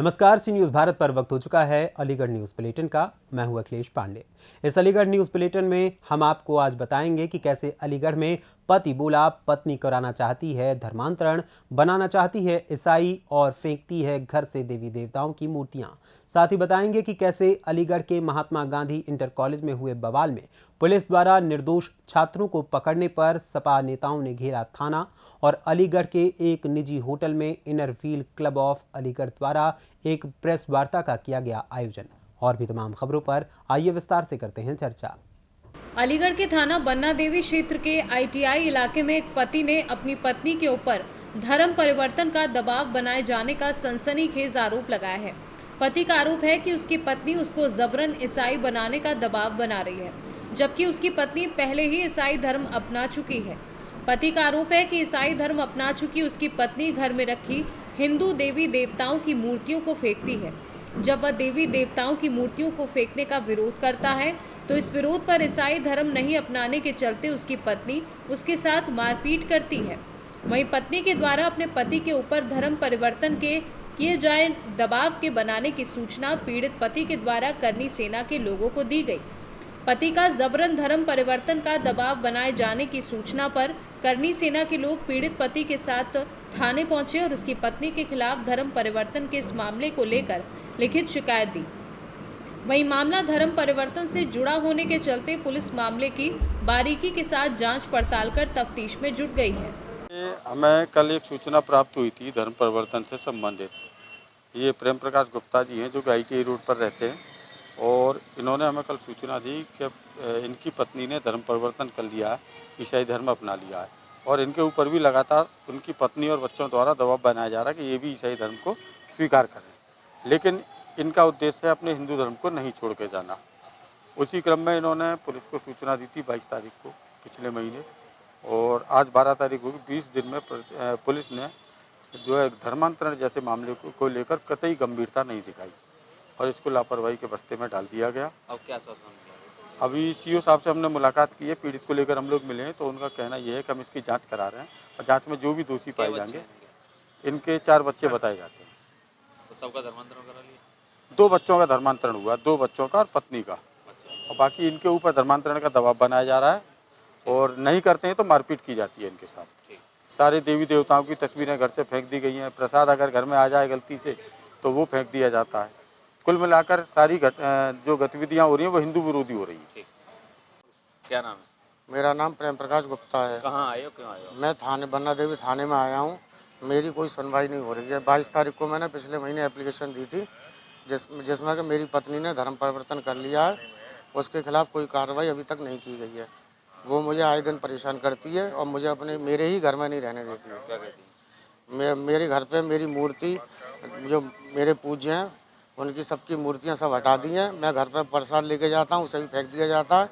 नमस्कार, सी न्यूज़ भारत पर वक्त हो चुका है अलीगढ़ न्यूज़ बुलेटिन का। मैं हूं अखिलेश पांडे। इस अलीगढ़ न्यूज़ बुलेटिन में हम आपको आज बताएंगे कि कैसे अलीगढ़ में पति बोला पत्नी कराना चाहती है धर्मांतरण, बनाना चाहती है ईसाई और फेंकती है घर से देवी देवताओं की मूर्तियां। साथ ही बताएंगे कि कैसे अलीगढ़ के महात्मा गांधी इंटर कॉलेज में हुए बवाल में पुलिस द्वारा निर्दोष छात्रों को पकड़ने पर सपा नेताओं ने घेरा थाना, और अलीगढ़ के एक निजी होटल में inner wheel club of Aligarh द्वारा एक प्रेस वार्ता का किया गया आयोजन। और भी तमाम खबरों पर आइए विस्तार से करते हैं चर्चा। अलीगढ़ के थाना बन्ना देवी क्षेत्र के ITI इलाके में एक पति ने अपनी पत्नी के ऊपर धर्म परिवर्तन का दबाव बनाए जाने का सनसनीखेज आरोप लगाया है। पति का आरोप है कि उसकी पत्नी उसको जबरन ईसाई बनाने का दबाव बना रही है, जबकि उसकी पत्नी पहले ही ईसाई धर्म अपना चुकी है। पति का आरोप है कि ईसाई धर्म अपना चुकी उसकी पत्नी घर में रखी हिंदू देवी देवताओं की मूर्तियों को फेंकती है। जब वह देवी देवताओं की मूर्तियों को फेंकने का विरोध करता है तो इस विरोध पर ईसाई धर्म नहीं अपनाने के चलते उसकी पत्नी उसके साथ मारपीट करती है। वहीं पत्नी के द्वारा अपने पति के ऊपर धर्म परिवर्तन के किए जाए दबाव के बनाने की सूचना पीड़ित पति के द्वारा करनी सेना के लोगों को दी गई। पति का जबरन धर्म परिवर्तन का दबाव बनाए जाने की सूचना पर करनी सेना के लोग पीड़ित पति के साथ थाने पहुंचे और उसकी पत्नी के खिलाफ धर्म परिवर्तन के इस मामले को लेकर लिखित शिकायत दी। वहीं मामला धर्म परिवर्तन से जुड़ा होने के चलते पुलिस मामले की बारीकी के साथ जांच पड़ताल कर तफ्तीश में जुट गई है। हमें कल एक सूचना प्राप्त हुई थी धर्म परिवर्तन से संबंधित। ये प्रेम प्रकाश गुप्ता जी हैं जो ITI रोड पर रहते हैं, और इन्होंने हमें कल सूचना दी कि इनकी पत्नी ने धर्म परिवर्तन कर लिया है, ईसाई धर्म अपना लिया है, और इनके ऊपर भी लगातार उनकी पत्नी और बच्चों द्वारा दबाव बनाया जा रहा है कि ये भी ईसाई धर्म को स्वीकार करें, लेकिन इनका उद्देश्य है अपने हिंदू धर्म को नहीं छोड़ के जाना। उसी क्रम में इन्होंने पुलिस को सूचना दी थी 22 तारीख को पिछले महीने, और आज 12 तारीख होगी। 20 दिन में पुलिस ने जो है धर्मांतरण जैसे मामले को लेकर कतई गंभीरता नहीं दिखाई और इसको लापरवाही के बस्ते में डाल दिया गया। अब क्या सोचना? अभी CO साहब से हमने मुलाकात की है, पीड़ित को लेकर हम लोग मिले हैं, तो उनका कहना यह है कि हम इसकी जांच करा रहे हैं और जांच में जो भी दोषी पाए जाएंगे, इनके 4 बच्चे बताए जाते हैं। तो सबका धर्मांतरण करा लिया? 2 बच्चों का धर्मांतरण हुआ, 2 बच्चों का और पत्नी का, और बाकी इनके ऊपर धर्मांतरण का दबाव बनाया जा रहा है, और नहीं करते हैं तो मारपीट की जाती है इनके साथ। सारे देवी देवताओं की तस्वीरें घर से फेंक दी गई हैं। प्रसाद अगर घर में आ जाए गलती से तो वो फेंक दिया जाता है। कुल मिलाकर सारी जो गतिविधियां हो रही हैं वो हिंदू विरोधी हो रही हैं। क्या नाम है? मेरा नाम प्रेम प्रकाश गुप्ता है। कहाँ आए हो, क्यों आए हो? मैं थाने बन्ना देवी थाने में आया हूँ। मेरी कोई सुनवाई नहीं हो रही है। 22 तारीख को मैंने पिछले महीने एप्लीकेशन दी थी जिसमें कि मेरी पत्नी ने धर्म परिवर्तन कर लिया है। उसके खिलाफ कोई कार्रवाई अभी तक नहीं की गई है। वो मुझे आए दिन परेशान करती है और मुझे मेरे ही घर में नहीं रहने देती है। क्या कहती है? मेरे घर पे मेरी मूर्ति, जो मेरे पूज्य हैं उनकी सबकी मूर्तियां सब हटा दी हैं। मैं घर पे प्रसाद लेके जाता हूँ, उसे भी फेंक दिया जाता है।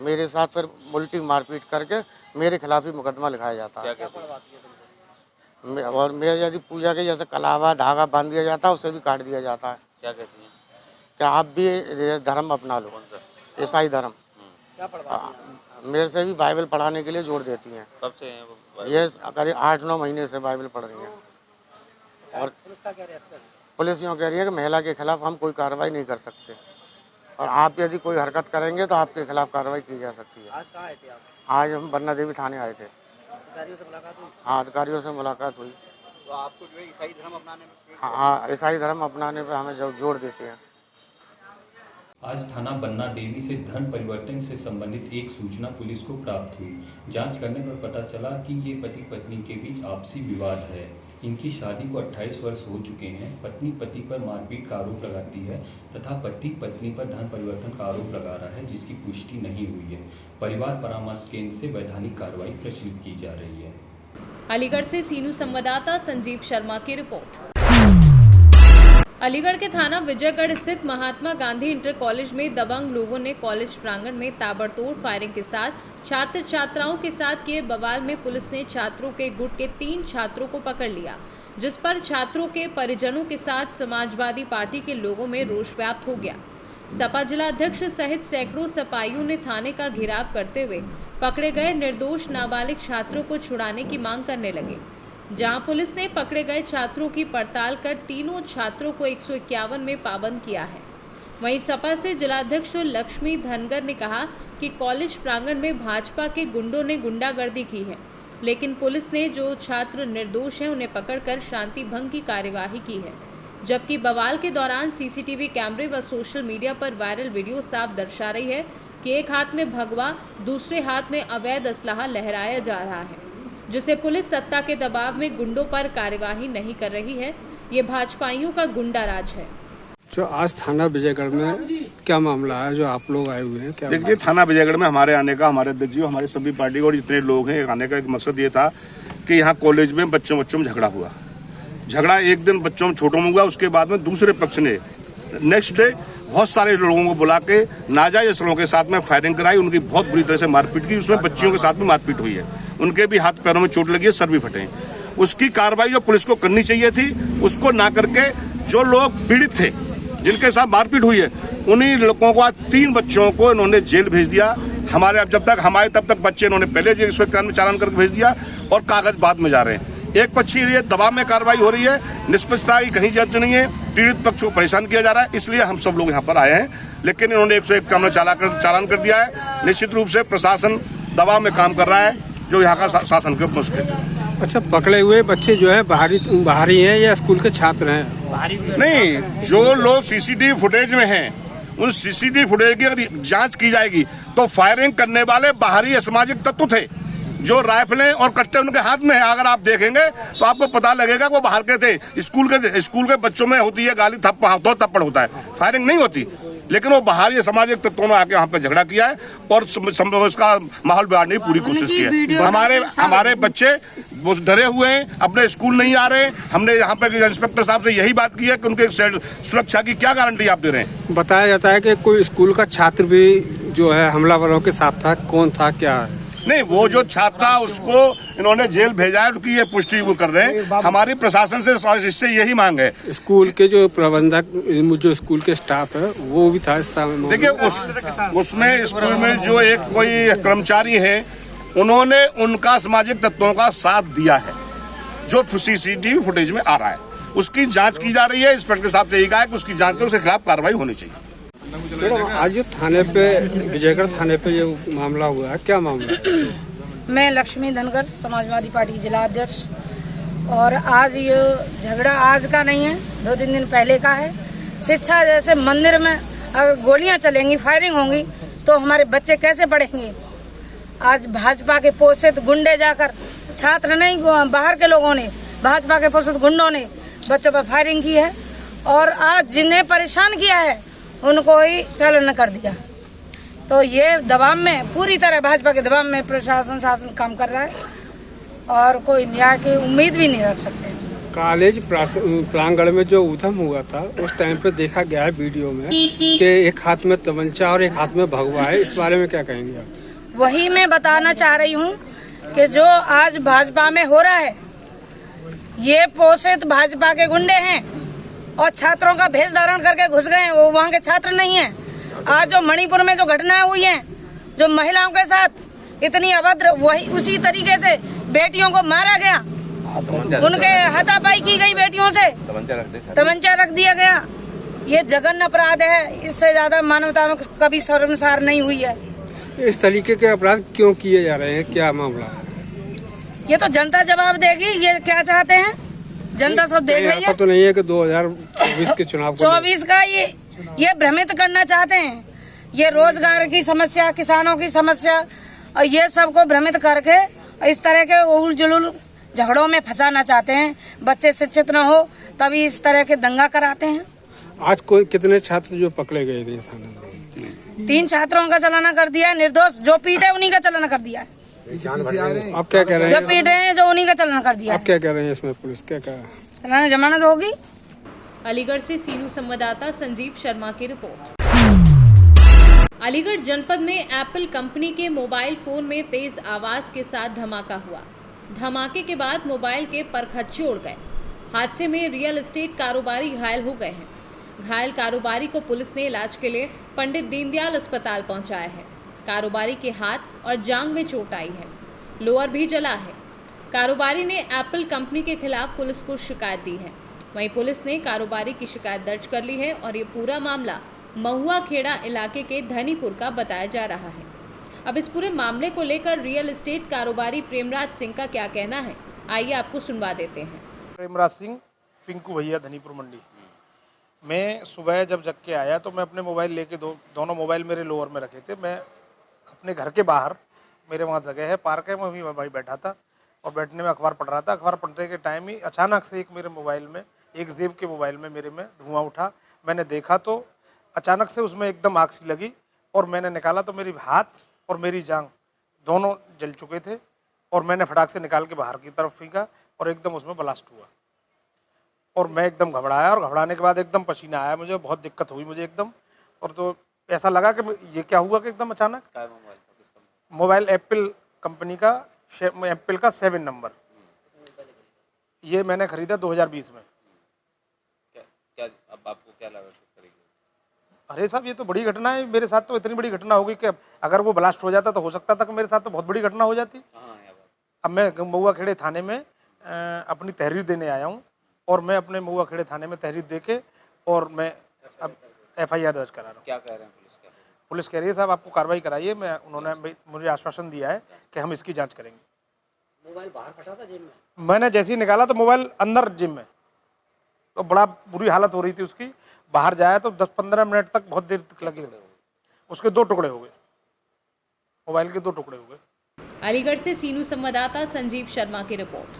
मेरे साथ फिर उल्टी मारपीट करके मेरे खिलाफ ही मुकदमा लिखाया जाता है। क्या कहती है? और मेरे यदि पूजा के जैसे कलावा धागा बांध दिया जाता है, उसे भी काट दिया जाता है। क्या कहती है? कि आप भी धर्म अपना लो, कौन सा? ईसाई धर्म। मेरे से भी बाइबल पढ़ाने के लिए जोड़ देती हैं। कब से हैं वो? ये करीब 8-9 महीने से बाइबल पढ़ रही हैं। और पुलिस का क्या रिएक्शन? पुलिस यूँ कह रही है कि महिला के खिलाफ हम कोई कार्रवाई नहीं कर सकते, और आप यदि कोई हरकत करेंगे तो आपके खिलाफ कार्रवाई की जा सकती है। आज कहाँ आए थे आप? आज हम बन्ना देवी थाने आए थे। अधिकारियों से मुलाकात हुई? हाँ, अधिकारियों से मुलाकात हुई। तो आपको जो है ईसाई धर्म अपनाने में हाँ, ईसाई धर्म अपनाने पे हमें जोड़ देते हैं। आज थाना बन्ना देवी से धर्म परिवर्तन से संबंधित एक सूचना पुलिस को प्राप्त हुई। जांच करने पर पता चला कि ये पति पत्नी के बीच आपसी विवाद है। इनकी शादी को 28 वर्ष हो चुके हैं। पत्नी पति पर मारपीट का आरोप लगाती है तथा पति पत्नी पर धर्म परिवर्तन का आरोप लगा रहा है, जिसकी पुष्टि नहीं हुई है। परिवार परामर्श केंद्र से वैधानिक कार्रवाई प्रचलित की जा रही है। अलीगढ़ से सीनू संवाददाता संजीव शर्मा की रिपोर्ट। अलीगढ़ के थाना विजयगढ़ स्थित महात्मा गांधी इंटर कॉलेज में दबंग लोगों ने कॉलेज प्रांगण में ताबड़तोड़ फायरिंग के साथ छात्र छात्राओं के साथ किए बवाल में पुलिस ने छात्रों के गुट के 3 छात्रों को पकड़ लिया, जिस पर छात्रों के परिजनों के साथ समाजवादी पार्टी के लोगों में रोष व्याप्त हो गया। सपा जिला अध्यक्ष सहित सैकड़ों सपाइयों ने थाने का घेराव करते हुए पकड़े गए निर्दोष नाबालिग छात्रों को छुड़ाने की मांग करने लगे। जहां पुलिस ने पकड़े गए छात्रों की पड़ताल कर तीनों छात्रों को 151 में पाबंद किया है। वहीं सपा से जिलाध्यक्ष लक्ष्मी धनगर ने कहा कि कॉलेज प्रांगण में भाजपा के गुंडों ने गुंडागर्दी की है, लेकिन पुलिस ने जो छात्र निर्दोष हैं उन्हें पकड़कर शांति भंग की कार्यवाही की है। जबकि बवाल के दौरान सीसीटीवी कैमरे व सोशल मीडिया पर वायरल वीडियो साफ दर्शा रही है कि एक हाथ में भगवा, दूसरे हाथ में अवैध असलहा लहराया जा रहा है, जिसे पुलिस सत्ता के दबाव में गुंडों पर कार्यवाही नहीं कर रही है। ये भाजपाइयों का गुंडा राज है। जो आज थाना विजयगढ़ में क्या मामला है जो आप लोग आए हुए हैं? क्या देखिए, थाना विजयगढ़ में हमारे आने का, हमारे अध्यक्ष जी, हमारी सभी पार्टी और जितने लोग हैं आने का एक मकसद ये था कि यहाँ कॉलेज में बच्चों में झगड़ा हुआ। झगड़ा एक दिन बच्चों में छोटों में हुआ, उसके बाद में दूसरे पक्ष ने नेक्स्ट डे बहुत सारे लोगों को बुला के नाजायज असलों के साथ में फायरिंग कराई, उनकी बहुत बुरी तरह से मारपीट की। उसमें बच्चियों के साथ में मारपीट हुई है, उनके भी हाथ पैरों में चोट लगी है, सर भी फटे। उसकी कार्रवाई जो पुलिस को करनी चाहिए थी उसको ना करके जो लोग पीड़ित थे, जिनके साथ मारपीट हुई है, उन्हीं लोगों को, 3 बच्चों को इन्होंने जेल भेज दिया। हमारे अब जब तक हमारे तब तक बच्चे इन्होंने पहले 191 में चालान करके भेज दिया और कागज बाद में जा रहे हैं। एक पक्षी ये दबाव में कार्रवाई हो रही है, निष्पक्षता की कहीं जज नहीं है, पीड़ित पक्ष को परेशान किया जा रहा है, इसलिए हम सब लोग यहाँ पर आए हैं। लेकिन इन्होंने 101 में चालान कर दिया है। निश्चित रूप से प्रशासन दबाव में काम कर रहा है, जो यहाँ का शासन के मुश्किल। अच्छा, पकड़े हुए बच्चे जो है बाहरी हैं या स्कूल के छात्र हैं? नहीं, जो लोग सीसीटीवी फुटेज में हैं, उन सीसीटीवी फुटेज की अगर जांच की जाएगी तो फायरिंग करने वाले बाहरी असामाजिक तत्व थे, जो राइफलें और कट्टे उनके हाथ में है। अगर आप देखेंगे तो आपको पता लगेगा वो बाहर के थे। स्कूल के बच्चों में होती है गाली, थप्पड़ होता है, फायरिंग नहीं होती। लेकिन वो बाहरी सामाजिक तत्वों में आके यहाँ पे झगड़ा किया है और उसका माहौल बिगाड़ने की पूरी कोशिश की है। हमारे बच्चे डरे हुए हैं, अपने स्कूल नहीं आ रहे। हमने यहाँ पे इंस्पेक्टर साहब से यही बात की है कि उनके सुरक्षा की क्या गारंटी आप दे रहे हैं? बताया जाता है कि कोई स्कूल का छात्र भी जो है हमलावरों के साथ था, कौन था, क्या है? नहीं, वो जो छात्र था उसको इन्होंने जेल भेजा है, उनकी ये पुष्टि वो कर रहे हैं। हमारी प्रशासन से इससे यही मांग है। स्कूल के जो प्रबंधक, जो स्कूल के स्टाफ है, वो भी था इस समय? देखिए, उसमें स्कूल में जो एक कोई कर्मचारी है, उन्होंने उनका सामाजिक तत्वों का साथ दिया है, जो सीसीटीवी फुटेज में आ रहा है। उसकी जांच की जा रही है। इंस्पेक्टर साहब से यही कहा है कि उसकी जांच कर उसके खिलाफ कार्रवाई होनी चाहिए। आज जो थाने पे, विजयगढ़ थाने पे जो मामला हुआ है, क्या मामला है? मैं लक्ष्मी धनगर, समाजवादी पार्टी जिला अध्यक्ष। और आज ये झगड़ा आज का नहीं है, 2-3 दिन पहले का है। शिक्षा जैसे मंदिर में अगर गोलियां चलेंगी, फायरिंग होंगी, तो हमारे बच्चे कैसे पढ़ेंगे? आज भाजपा के पोषित गुंडे जाकर, छात्र नहीं, बाहर के लोगों ने, भाजपा के पोषित गुंडों ने बच्चों पर फायरिंग की है और आज जिन्हें परेशान किया है उनको ही चालान कर दिया। तो ये दबाव में, पूरी तरह भाजपा के दबाव में शासन काम कर रहा है और कोई न्याय की उम्मीद भी नहीं रख सकते। कॉलेज प्रांगण में जो उधम हुआ था, उस टाइम पे देखा गया है वीडियो में कि एक हाथ में तमंचा और एक हाथ में भगवा है। इस बारे में क्या कहेंगे आप? वही मैं बताना चाह रही हूँ कि जो आज भाजपा में हो रहा है, ये पोषित भाजपा के गुंडे हैं और छात्रों का भेष धारण करके घुस गए। वो वहाँ के छात्र नहीं हैं। आज जो मणिपुर में जो घटनाएं हुई हैं, जो महिलाओं के साथ इतनी अभद्र, वही उसी तरीके से बेटियों को मारा गया, उनके हाथापाई की गई, बेटियों से तमंचा रख दिया गया। ये जघन्य अपराध है। इससे ज्यादा मानवता में कभी शर्मसार नहीं हुई है। इस तरीके के अपराध क्यों किए जा रहे हैं, क्या मामला है? ये तो जनता जवाब देगी। ये क्या चाहते हैं, जनता सब देख रही है। ऐसा तो नहीं है कि 2024 के चुनाव 24 का ये भ्रमित करना चाहते हैं। ये रोजगार की समस्या, किसानों की समस्या, और ये सबको भ्रमित करके इस तरह के उल जुलूल झगड़ों में फंसाना चाहते हैं। बच्चे शिक्षित न हो तभी इस तरह के दंगा कराते हैं। आज कोई कितने छात्र जो पकड़े गए थे थाने में? 3 छात्रों का चालान कर दिया है। निर्दोष जो पीटे उन्हीं का चालान कर दिया है। आप क्या कह रहे हैं? जो पीट रहे हैं जो उन्हीं का चालान कर दिया। आप क्या कह रहे हैं इसमें? पुलिस क्या कह रहा है? जमानत होगी। अलीगढ़ से सीनू संवाददाता संजीव शर्मा की रिपोर्ट। अलीगढ़ जनपद में एप्पल कंपनी के मोबाइल फोन में तेज आवाज के साथ धमाका हुआ। धमाके के बाद मोबाइल के परखच्चे उड़ गए। हादसे में रियल एस्टेट कारोबारी घायल हो गए हैं। घायल कारोबारी को पुलिस ने इलाज के लिए पंडित दीनदयाल अस्पताल पहुंचाया है। कारोबारी के हाथ और जांघ में चोट आई है, लोअर भी जला है। कारोबारी ने एप्पल कंपनी के खिलाफ पुलिस को शिकायत दी है। वहीं पुलिस ने कारोबारी की शिकायत दर्ज कर ली है और ये पूरा मामला महुआ खेड़ा इलाके के धनीपुर का बताया जा रहा है। अब इस पूरे मामले को लेकर रियल एस्टेट कारोबारी प्रेमराज सिंह का क्या कहना है, आइए आपको सुनवा देते हैं। प्रेमराज सिंह, पिंकू भैया, धनीपुर मंडी। मैं सुबह जब जग के आया तो मैं अपने मोबाइल लेके दोनों मोबाइल मेरे लोअर में रखे थे। मैं अपने घर के बाहर, मेरे वहाँ जगह है, पार्क है, मैं वहीं बैठा था और बैठने में अखबार पढ़ रहा था। अखबार पढ़ने के टाइम ही अचानक से एक मेरे मोबाइल में, एक जेब के मोबाइल में मेरे में धुआं उठा। मैंने देखा तो अचानक से उसमें एकदम आग सी लगी और मैंने निकाला तो मेरी हाथ और मेरी जांघ दोनों जल चुके थे और मैंने फटाक से निकाल के बाहर की तरफ फेंका और एकदम उसमें ब्लास्ट हुआ और मैं एकदम घबराया और घबराने के बाद एकदम पसीना आया, मुझे बहुत दिक्कत हुई मुझे एकदम। और तो ऐसा लगा कि ये क्या हुआ कि एकदम अचानक। मोबाइल एप्पल कंपनी का, एप्पल का 7 नंबर। ये मैंने खरीदा 2020 में। क्या अब आपको क्या लगा? अरे साहब, ये तो बड़ी घटना है। मेरे साथ तो इतनी बड़ी घटना हो गई कि अगर वो ब्लास्ट हो जाता तो हो सकता था कि मेरे साथ तो बहुत बड़ी घटना हो जाती। अब मैं महुआ खेड़े थाने में अपनी तहरीर देने आया हूँ और मैं अपने महुआ खेड़े थाने में तहरीर देके और मैं अब FIR दर्ज करा रहा हूँ। क्या कह रहे हैं पुलिस? पुलिस कह रही है साहब आपको कार्रवाई कराइए। उन्होंने मुझे आश्वासन दिया है कि हम इसकी जाँच करेंगे। मोबाइल बाहर फटा था जेब में? मैंने जैसे ही निकाला तो मोबाइल अंदर जेब में, तो बड़ा बुरी हालत हो रही थी उसकी। बाहर जाया तो 10-15 मिनट तक, बहुत देर तक लगे। उसके 2 टुकड़े हो गए, मोबाइल के 2 टुकड़े हो गए। अलीगढ़ से सीनू संवाददाता संजीव शर्मा की रिपोर्ट।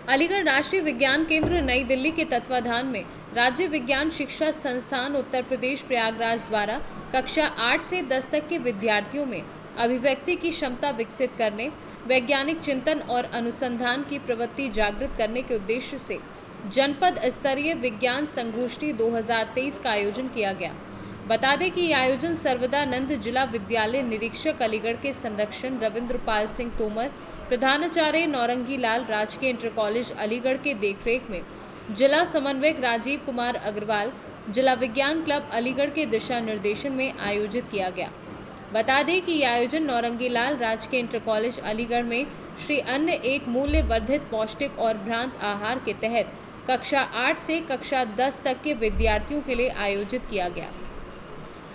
अलीगढ़ राष्ट्रीय विज्ञान केंद्र नई दिल्ली के तत्वाधान में राज्य विज्ञान शिक्षा संस्थान उत्तर प्रदेश प्रयागराज द्वारा कक्षा 8 से 10 तक के विद्यार्थियों में अभिव्यक्ति की क्षमता विकसित करने, वैज्ञानिक चिंतन और अनुसंधान की प्रवृत्ति जागृत करने के उद्देश्य से जनपद स्तरीय विज्ञान संगोष्ठी 2023 का आयोजन किया गया। बता दें कि यह आयोजन सर्वदानंद जिला विद्यालय निरीक्षक अलीगढ़ के संरक्षण रविंद्र पाल सिंह तोमर, प्रधानाचार्य नौरंगी लाल राजकीय इंटर कॉलेज अलीगढ़ के देखरेख में जिला समन्वयक राजीव कुमार अग्रवाल, जिला विज्ञान क्लब अलीगढ़ के दिशा निर्देशन में आयोजित किया गया। बता दें कि यह आयोजन नौरंगी लाल राजकीय इंटर कॉलेज अलीगढ़ में श्री अन्न एक मूल्य वर्धित पौष्टिक और भ्रांत आहार के तहत कक्षा 8 से कक्षा 10 तक के विद्यार्थियों के लिए आयोजित किया गया।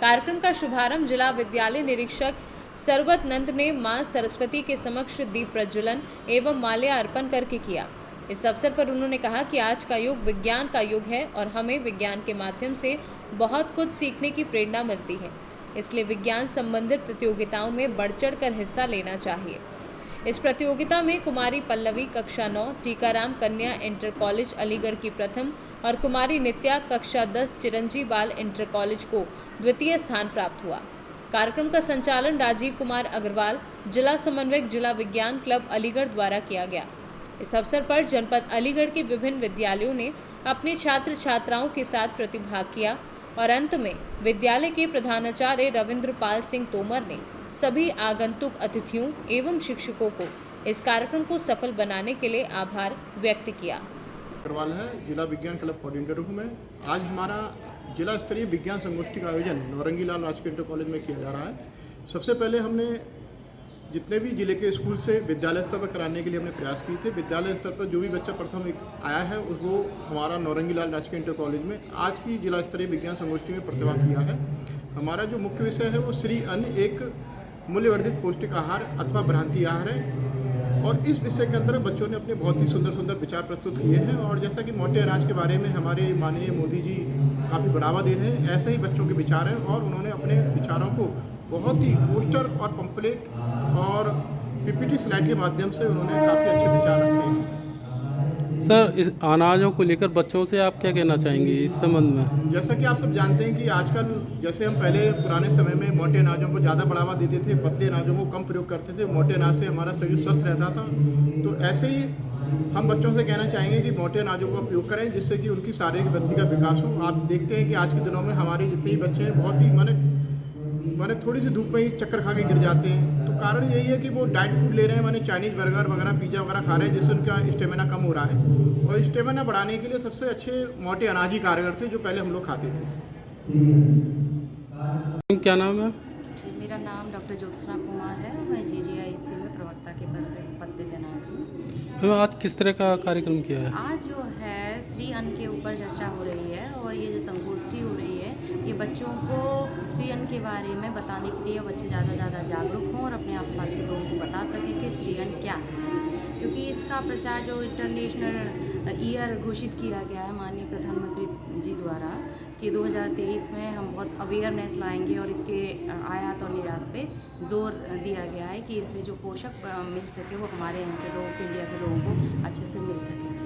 कार्यक्रम का शुभारंभ जिला विद्यालय निरीक्षक सरबत नंद ने मां सरस्वती के समक्ष दीप प्रज्वलन एवं माल्या अर्पण करके किया। इस अवसर पर उन्होंने कहा कि आज का युग विज्ञान का युग है और हमें विज्ञान के माध्यम से बहुत कुछ सीखने की प्रेरणा मिलती है, इसलिए विज्ञान संबंधित प्रतियोगिताओं में बढ़ चढ़ कर हिस्सा लेना चाहिए। इस प्रतियोगिता में कुमारी पल्लवी कक्षा 9 टीकाराम कन्या इंटर कॉलेज अलीगढ़ की प्रथम और कुमारी नित्या कक्षा 10 चिरंजी बाल इंटर कॉलेज को द्वितीय स्थान प्राप्त हुआ। कार्यक्रम का संचालन राजीव कुमार अग्रवाल, जिला समन्वयक जिला विज्ञान क्लब अलीगढ़ द्वारा किया गया। इस अवसर पर जनपद अलीगढ़ के विभिन्न विद्यालयों ने अपने छात्र छात्राओं के साथ प्रतिभाग किया और अंत में विद्यालय के प्रधानाचार्य रविंद्र पाल सिंह तोमर ने सभी आगंतुक अतिथियों एवं शिक्षकों को इस कार्यक्रम को सफल बनाने के लिए आभार व्यक्त किया। अग्रवाल है, जिला विज्ञान क्लब कोऑर्डिनेटर हूँ मैं। आज हमारा जिला स्तरीय विज्ञान संगोष्ठी का आयोजन नौरंगी लाल राजकीय इंटर कॉलेज में किया जा रहा है। सबसे पहले हमने जितने भी जिले के स्कूल से विद्यालय स्तर पर कराने के लिए हमने प्रयास किए थे। विद्यालय स्तर पर जो भी बच्चा प्रथम आया है वो हमारा नौरंगी लाल राजकीय इंटर कॉलेज में आज की जिला स्तरीय विज्ञान संगोष्ठी में प्रतिभा किया है। हमारा जो मुख्य विषय है वो श्री अन्न एक मूल्यवर्धित पौष्टिक आहार अथवा भ्रांति आहार है और इस विषय के अंदर बच्चों ने अपने बहुत ही सुंदर सुंदर विचार प्रस्तुत किए हैं। और जैसा कि मोटे अनाज के बारे में हमारे माननीय मोदी जी काफ़ी बढ़ावा दे रहे हैं, ऐसे ही बच्चों के विचार हैं और उन्होंने अपने विचारों को बहुत ही पोस्टर और पंपलेट और PPT स्लाइड के माध्यम से उन्होंने काफ़ी अच्छे विचार रखे हैं। सर, इस अनाजों को लेकर बच्चों से आप क्या कहना चाहेंगे इस संबंध में? जैसा कि आप सब जानते हैं कि आजकल जैसे हम पहले पुराने समय में मोटे अनाजों को ज़्यादा बढ़ावा देते थे, पतले अनाजों को कम प्रयोग करते थे, मोटे अनाज से हमारा शरीर स्वस्थ रहता था। तो ऐसे ही हम बच्चों से कहना चाहेंगे कि मोटे अनाजों का उपयोग करें जिससे कि उनकी शारीरिक वृद्धि का विकास हो। आप देखते हैं कि आज के दिनों में हमारे जितने भी बच्चे हैं बहुत ही माने थोड़ी सी धूप में ही चक्कर खा के गिर जाते हैं। तो कारण यही है कि वो डाइट फूड ले रहे हैं, माने चाइनीज़ बर्गर वगैरह पिज़्ज़ा वगैरह खा रहे हैं जिससे उनका स्टेमिना कम हो रहा है। और स्टेमिना बढ़ाने के लिए सबसे अच्छे मोटे अनाज ही कारगर थे जो पहले हम लोग खाते थे। क्या नाम है? मेरा नाम डॉक्टर ज्योत्सना कुमार है। मैं GGIC में प्रवक्ता के पद पे तैनात हूँ। आज किस तरह का कार्यक्रम किया है? आज जो है श्री अन्न के ऊपर चर्चा हो रही है और ये जो संगोष्ठी हो रही है ये बच्चों को श्री अन्न के बारे में बताने के लिए बच्चे ज़्यादा से ज़्यादा जागरूक हों और अपने आसपास के लोगों को बता सकें कि श्री अन्न क्या है, क्योंकि इसका प्रचार जो इंटरनेशनल ईयर घोषित किया गया है माननीय प्रधानमंत्री जी द्वारा कि 2023 में हम बहुत अवेयरनेस लाएंगे और इसके आयात और निर्यात पे जोर दिया गया है कि इससे जो पोषक मिल सके वो हमारे यहाँ के लोगों को, इंडिया के लोगों को अच्छे से मिल सके।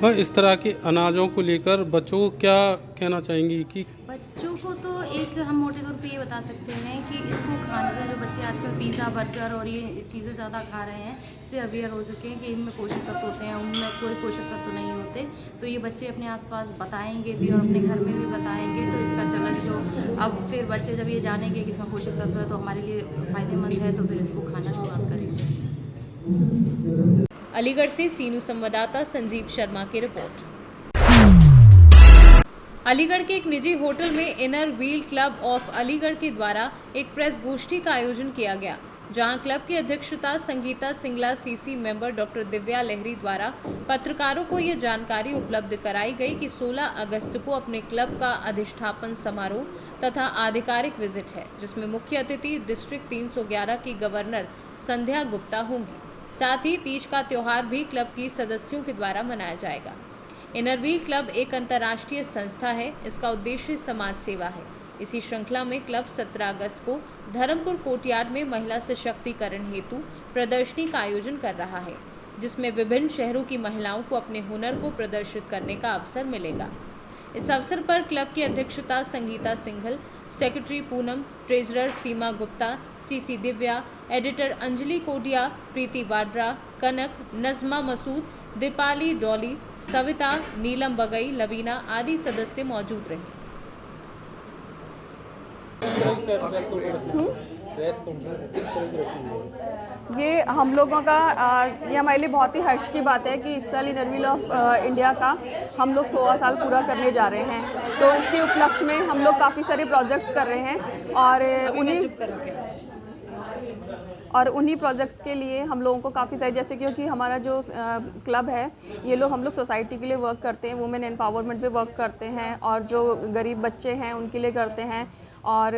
और इस तरह के अनाजों को लेकर बच्चों को क्या कहना चाहेंगी कि बच्चों को तो एक हम मोटे तौर पे ये बता सकते हैं कि इसको खाने से जो बच्चे आजकल पिज़्ज़ा बर्गर और ये चीज़ें ज़्यादा खा रहे हैं इससे अवेयर हो सकें कि इनमें पोषक तत्व होते हैं, उनमें कोई पोषक तत्व नहीं होते। तो ये बच्चे अपने आसपास बताएंगे भी और अपने घर में भी बताएंगे तो इसका चलन जो अब फिर बच्चे जब ये जानेंगे कि इसमें पोषक तत्व है तो हमारे लिए फ़ायदेमंद है तो फिर इसको खाना शुरुआत करेंगे। अलीगढ़ से सीनू संवाददाता संजीव शर्मा की रिपोर्ट। अलीगढ़ के एक निजी होटल में inner wheel club of Aligarh के द्वारा एक प्रेस गोष्ठी का आयोजन किया गया, जहां क्लब की अध्यक्षता Sangeeta Singla CC member doctor Divya Lahri द्वारा पत्रकारों को यह जानकारी उपलब्ध कराई गई कि 16 अगस्त को अपने क्लब का अधिष्ठापन समारोह तथा आधिकारिक विजिट है, जिसमें मुख्य अतिथि डिस्ट्रिक्ट 311 की गवर्नर संध्या गुप्ता होंगी। साथ ही तीज का त्योहार भी क्लब की सदस्यों के द्वारा मनाया जाएगा। इनर व्हील क्लब एक अंतर्राष्ट्रीय संस्था है। इसका उद्देश्य समाज सेवा है। इसी श्रृंखला में क्लब 17 अगस्त को धर्मपुर कोर्टयार्ड में महिला सशक्तिकरण हेतु प्रदर्शनी का आयोजन कर रहा है, जिसमें विभिन्न शहरों की महिलाओं को अपने हुनर को प्रदर्शित करने का अवसर मिलेगा। इस अवसर पर क्लब की अध्यक्षता संगीता सिंघल, सेक्रेटरी पूनम, ट्रेजरर सीमा गुप्ता, CC दिव्या, एडिटर अंजलि कोडिया, प्रीति वाड्रा, कनक, नजमा मसूद, दीपाली डॉली, सविता, नीलम बगई, लवीना आदि सदस्य मौजूद रहे। ये हम लोगों का ये हमारे लिए बहुत ही हर्ष की बात है कि इस साल इनर व्हील ऑफ इंडिया का हम लोग 16 साल पूरा करने जा रहे हैं। तो इसके उपलक्ष्य में हम लोग काफ़ी सारे प्रोजेक्ट्स कर रहे हैं और उन्हीं प्रोजेक्ट्स के लिए हम लोगों को काफ़ी सारे, जैसे क्योंकि हमारा जो क्लब है ये लोग हम लोग सोसाइटी के लिए वर्क करते हैं, वुमेन एम्पावरमेंट पे वर्क करते हैं और जो गरीब बच्चे हैं उनके लिए करते हैं। और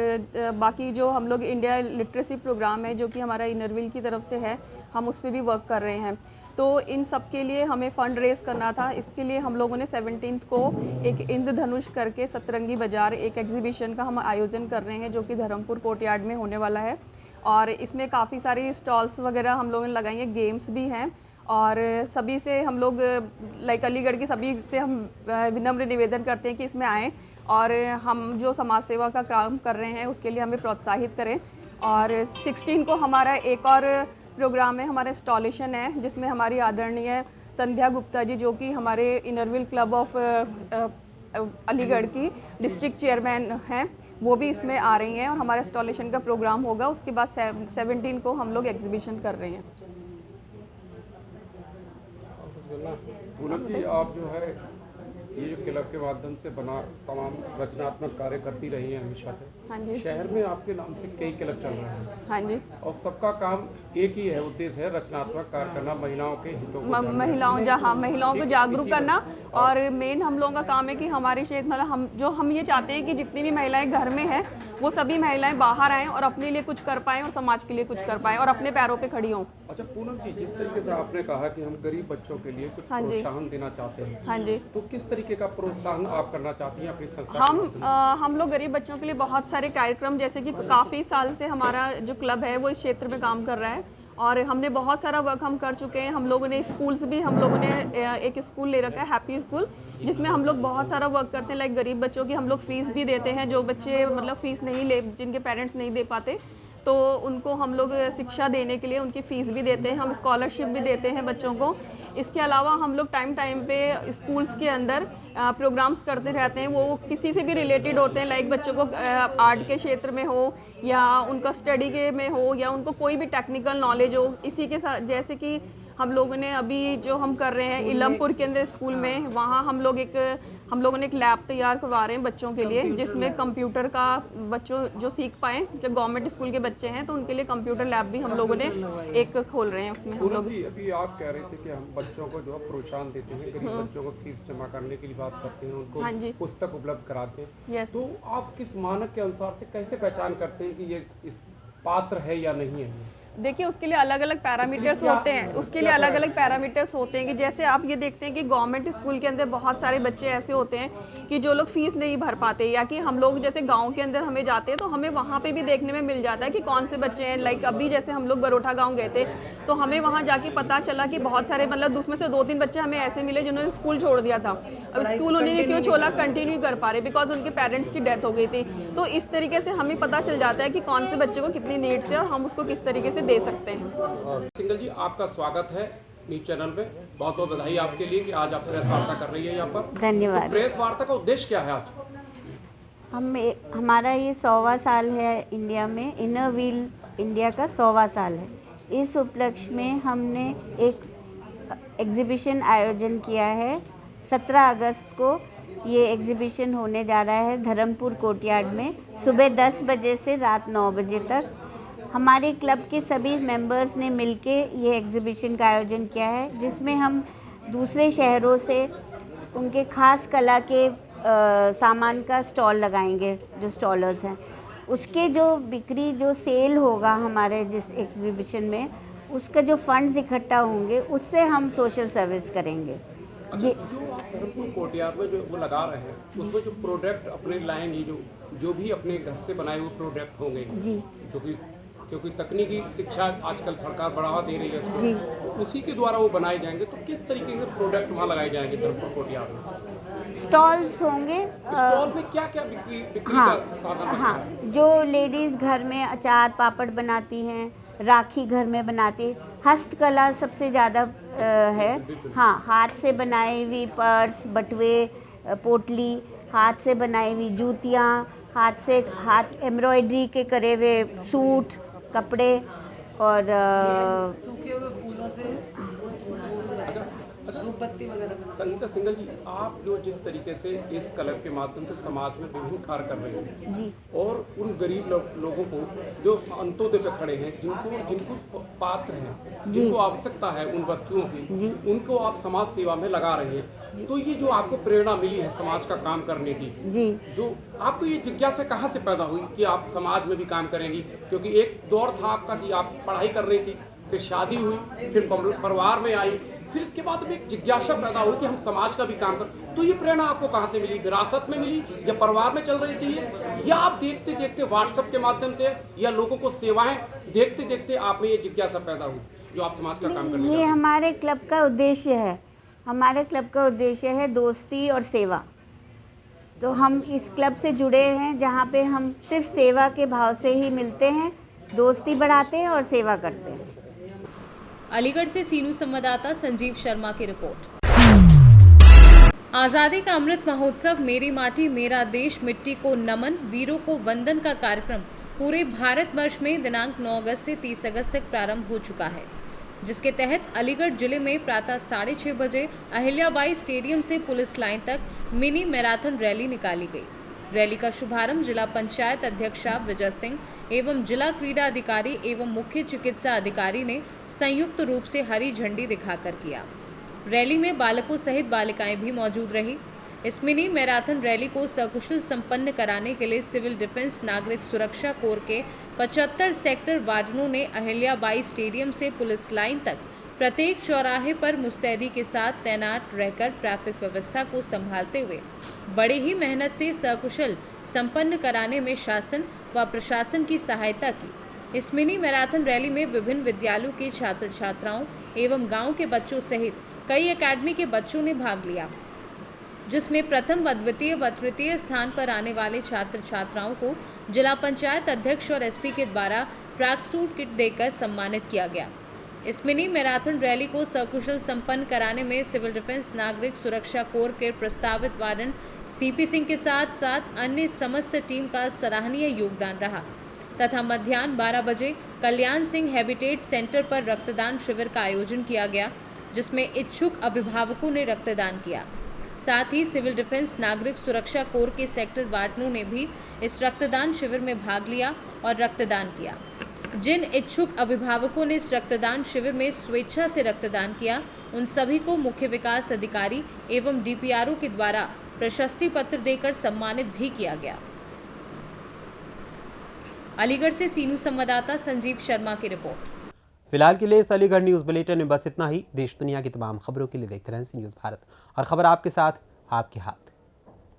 बाकी जो हम लोग इंडिया लिटरेसी प्रोग्राम है जो कि हमारा इनर व्हील की तरफ से है, हम उस पर भी वर्क कर रहे हैं। तो इन सब के लिए हमें फ़ंड रेज़ करना था। इसके लिए हम लोगों ने 17 को एक इंद्रधनुष करके सतरंगी बाज़ार एक एग्जीबिशन का हम आयोजन कर रहे हैं जो कि धर्मपुर कोर्टयार्ड में होने वाला है। और इसमें काफ़ी सारी स्टॉल्स वगैरह हम लोगों ने लगाई हैं, गेम्स भी हैं। और सभी से हम लोग लाइक अलीगढ़ की सभी से हम विनम्र निवेदन करते हैं कि इसमें आएँ और हम जो समाज सेवा का काम कर रहे हैं उसके लिए हमें प्रोत्साहित करें। और 16 को हमारा एक और प्रोग्राम है, हमारा इंस्टॉलेशन है जिसमें हमारी आदरणीय संध्या गुप्ता जी जो कि हमारे inner wheel club of Aligarh की डिस्ट्रिक्ट चेयरमैन हैं, वो भी इसमें आ रही हैं और हमारा इंस्टॉलेशन का प्रोग्राम होगा। उसके बाद 17 को हम लोग एग्जीबिशन कर रहे हैं। पूनम जी, आप जो है ये जो क्लब के माध्यम से बना तमाम रचनात्मक कार्य करती रही हैं हमेशा से। हाँ जी। शहर में आपके नाम से कई क्लब चल रहे हैं। हाँ जी। और सबका काम एक ही है, उद्देश्य है रचनात्मक कार्य करना, महिलाओं के हितों को महिलाओं को जागरूक करना। और मेन हम लोगों का काम है कि हमारे क्षेत्र मतलब हम ये चाहते हैं कि जितनी भी महिलाएं घर में हैं वो सभी महिलाएं बाहर आएँ और अपने लिए कुछ कर पाएँ और समाज के लिए कुछ कर पाएँ और अपने पैरों पे खड़ी हों। अच्छा पूनम जी, जिस तरीके से आपने कहा कि हम गरीब बच्चों के लिए कुछ प्रोत्साहन देना चाहते हैं, हाँ जी, तो किस तरीके का प्रोत्साहन आप करना चाहती हैं अपनी संस्था? हम लोग गरीब बच्चों के लिए बहुत सारे कार्यक्रम, जैसे कि काफ़ी साल से हमारा जो क्लब है वो इस क्षेत्र में काम कर रहा है और हमने बहुत सारा वर्क हम कर चुके हैं। हम लोगों ने स्कूल्स भी, हम लोगों ने एक स्कूल ले रखा है हैप्पी स्कूल, जिसमें हम लोग बहुत सारा वर्क करते हैं। लाइक गरीब बच्चों की हम लोग फ़ीस भी देते हैं, जो बच्चे मतलब फ़ीस नहीं ले, जिनके पेरेंट्स नहीं दे पाते तो उनको हम लोग शिक्षा देने के लिए उनकी फ़ीस भी देते हैं, हम स्कॉलरशिप भी देते हैं बच्चों को। इसके अलावा हम लोग टाइम पे स्कूल्स के अंदर प्रोग्राम्स करते रहते हैं, वो किसी से भी रिलेटेड होते हैं, लाइक बच्चों को आर्ट के क्षेत्र में हो या उनका स्टडी के में हो या उनको कोई भी टेक्निकल नॉलेज हो। इसी के साथ जैसे कि हम लोगों ने अभी जो हम कर रहे हैं इलमपुर के अंदर स्कूल में, वहाँ हम लोगों ने एक लैब तैयार करवा रहे हैं बच्चों के लिए, जिसमें कंप्यूटर का बच्चों जो सीख पाएँ, जो गवर्नमेंट स्कूल के बच्चे हैं तो उनके लिए कंप्यूटर लैब भी हम लोगों ने एक खोल रहे हैं। उसमें हम लोग अभी आप कह रहे थे कि हम बच्चों को जो है प्रोत्साहन देते हैं, गरीब बच्चों को फीस जमा करने के लिए बात करते हैं, उनको पुस्तक उपलब्ध कराते हैं, तो आप किस मानक के अनुसार से कैसे पहचान करते हैं कि ये इस पात्र है या नहीं है? देखिए, उसके लिए अलग अलग पैरामीटर्स होते हैं, उसके लिए अलग अलग पैरामीटर्स होते हैं कि जैसे आप ये देखते हैं कि गवर्नमेंट स्कूल के अंदर बहुत सारे बच्चे ऐसे होते हैं कि जो लोग फीस नहीं भर पाते, या कि हम लोग जैसे गांव के अंदर हमें जाते हैं तो हमें वहाँ पे भी देखने में मिल जाता है कि कौन से बच्चे हैं। लाइक अभी जैसे हम लोग बरोठा गाँव गए थे तो हमें वहाँ जाके पता चला कि बहुत सारे, मतलब उसमें से 2-3 बच्चे हमें ऐसे मिले जिन्होंने स्कूल छोड़ दिया था। अब स्कूल उन्होंने क्यों छोड़ा, कंटिन्यू कर पा रहे बिकॉज उनके पेरेंट्स की डेथ हो गई थी। तो इस तरीके से हमें पता चल जाता है कि कौन से बच्चे को कितनी नीड्स है और हम उसको किस तरीके से दे सकते हैं। सिंगल जी, आपका स्वागत है न्यूज चैनल पे। बहुत बहुत बधाई आपके लिए कि आज आप प्रेस वार्ता कर रही है यहाँ पर। धन्यवाद। तो प्रेस वार्ता का उद्देश्य क्या है आज? हमारा ये 100वां साल है इंडिया में, इनर व्हील इंडिया का 100वां साल है। इस उपलक्ष्य में हमने एक एग्जीबिशन आयोजन किया है। 17 अगस्त को ये एग्जीबिशन होने जा रहा है धर्मपुर कोर्टयार्ड में, सुबह 10 बजे से रात 9 बजे तक। हमारे क्लब के सभी मेंबर्स ने मिलके ये एग्जीबिशन का आयोजन किया है, जिसमें हम दूसरे शहरों से उनके खास कला के सामान का स्टॉल लगाएंगे। जो स्टॉलर्स हैं उसके जो बिक्री, जो सेल होगा हमारे जिस एग्जीबिशन में, उसका जो फंड्स इकट्ठा होंगे उससे हम सोशल सर्विस करेंगे। अच्छा, जो आप धर्मपुर कोर्टयार्ड में जो वो लगा रहे हैं उसमें जो प्रोडक्ट अपने लाएंगे, जो भी अपने घर से बनाए हुए प्रोडक्ट होंगे जी, जो कि क्योंकि तकनीकी शिक्षा आजकल सरकार बढ़ावा दे रही है जी, उसी के द्वारा वो बनाए जाएंगे। तो किस तरीके के प्रोडक्ट वहाँ लगाए जाएंगे धर्मपुर कोर्टयार्ड में? स्टॉल्स होंगे। स्टॉल में क्या क्या बिक्री का साधन? हाँ, जो लेडीज़ घर में अचार पापड़ बनाती हैं, राखी घर में बनाती है, हस्तकला सबसे ज़्यादा है। हाँ, हाथ से बनाई हुई पर्स, बटुए, पोटली, हाथ से बनाई हुई जूतियाँ, हाथ एम्ब्रॉयडरी के करे हुए सूट, कपड़े और सूखे हुए फूलों से संगीता सिंगल जी, आप जो जिस तरीके से इस क्लब के माध्यम से समाज में विभिन्न कार्य कर रहे हैं जी, और उन गरीब लोगों को जो अंत्योदय पे खड़े हैं, जिनको पात्र हैं, जिनको आवश्यकता है उन वस्तुओं की, उनको आप समाज सेवा में लगा रहे हैं। तो ये जो आपको प्रेरणा मिली है समाज का काम करने की जी, जो आपको ये जिज्ञासा कहाँ से पैदा हुई कि आप समाज में भी काम करेंगी? क्योंकि एक दौर था आपका कि आप पढ़ाई कर रही थी, फिर शादी हुई, फिर परिवार में आई, फिर इसके बाद में एक जिज्ञासा पैदा हुई कि हम समाज का भी काम कर। तो ये प्रेरणा आपको कहाँ से मिली? विरासत में मिली या परिवार में चल रही थी, या आप देखते देखते व्हाट्सएप के माध्यम से या लोगों को सेवाएं देखते देखते आप में ये जिज्ञासा पैदा हुई जो आप समाज का काम करने? ये हमारे क्लब का उद्देश्य है। हमारे क्लब का उद्देश्य है दोस्ती और सेवा। तो हम इस क्लब से जुड़े हैं जहाँ पे हम सिर्फ सेवा के भाव से ही मिलते हैं, दोस्ती बढ़ाते हैं और सेवा करते हैं। अलीगढ़ से सीनू संवाददाता संजीव शर्मा की रिपोर्ट। आज़ादी का अमृत महोत्सव मेरी माटी मेरा देश मिट्टी को नमन वीरों को वंदन का कार्यक्रम पूरे भारतवर्ष में दिनांक 9 अगस्त से 30 अगस्त तक प्रारंभ हो चुका है, जिसके तहत अलीगढ़ जिले में प्रातः 6:30 बजे अहिल्याबाई स्टेडियम से पुलिस लाइन तक मिनी मैराथन रैली निकाली गई। रैली का शुभारंभ जिला पंचायत अध्यक्षा विजय सिंह एवं जिला क्रीड़ा अधिकारी एवं मुख्य चिकित्सा अधिकारी ने संयुक्त रूप से हरी झंडी दिखाकर किया। रैली में बालकों सहित बालिकाएं भी मौजूद रही। इस मिनी मैराथन रैली को सकुशल संपन्न कराने के लिए सिविल डिफेंस नागरिक सुरक्षा कोर के 75 सेक्टर वार्डनों ने अहिल्याबाई स्टेडियम से पुलिस लाइन तक प्रत्येक चौराहे पर मुस्तैदी के साथ तैनात रहकर ट्रैफिक व्यवस्था को संभालते हुए बड़ी ही मेहनत से सकुशल संपन्न कराने में शासन व प्रशासन की सहायता की। इस मिनी मैराथन रैली में विभिन्न विद्यालयों के छात्र छात्राओं एवं गांव के बच्चों सहित कई एकेडमी के बच्चों ने भाग लिया, जिसमें प्रथम व द्वितीय व तृतीय स्थान पर आने वाले छात्र छात्राओं को जिला पंचायत अध्यक्ष और एसपी के द्वारा ट्रैक सूट किट देकर सम्मानित किया गया। इस मिनी मैराथन रैली को सकुशल संपन्न कराने में सिविल डिफेंस नागरिक सुरक्षा कोर के प्रस्तावित वार्डन सीपी सिंह के साथ साथ अन्य समस्त टीम का सराहनीय योगदान रहा तथा मध्याह्न 12 बजे कल्याण सिंह हैबिटेट सेंटर पर रक्तदान शिविर का आयोजन किया गया, जिसमें इच्छुक अभिभावकों ने रक्तदान किया। साथ ही सिविल डिफेंस नागरिक सुरक्षा कोर के सेक्टर वार्डनों ने भी इस रक्तदान शिविर में भाग लिया और रक्तदान किया। जिन इच्छुक अभिभावकों ने इस रक्तदान शिविर में स्वेच्छा से रक्तदान किया, उन सभी को मुख्य विकास अधिकारी एवं डीपीआरओ के द्वारा प्रशस्ति पत्र देकर सम्मानित भी किया गया। अलीगढ़ से सीनू संवाददाता संजीव शर्मा की रिपोर्ट। फिलहाल के लिए इस अलीगढ़ न्यूज़ बुलेटिन में बस इतना ही। देश दुनिया की तमाम खबरों के लिए देखते रहें सी न्यूज़ भारत, और खबर आपके साथ, आपके हाथ।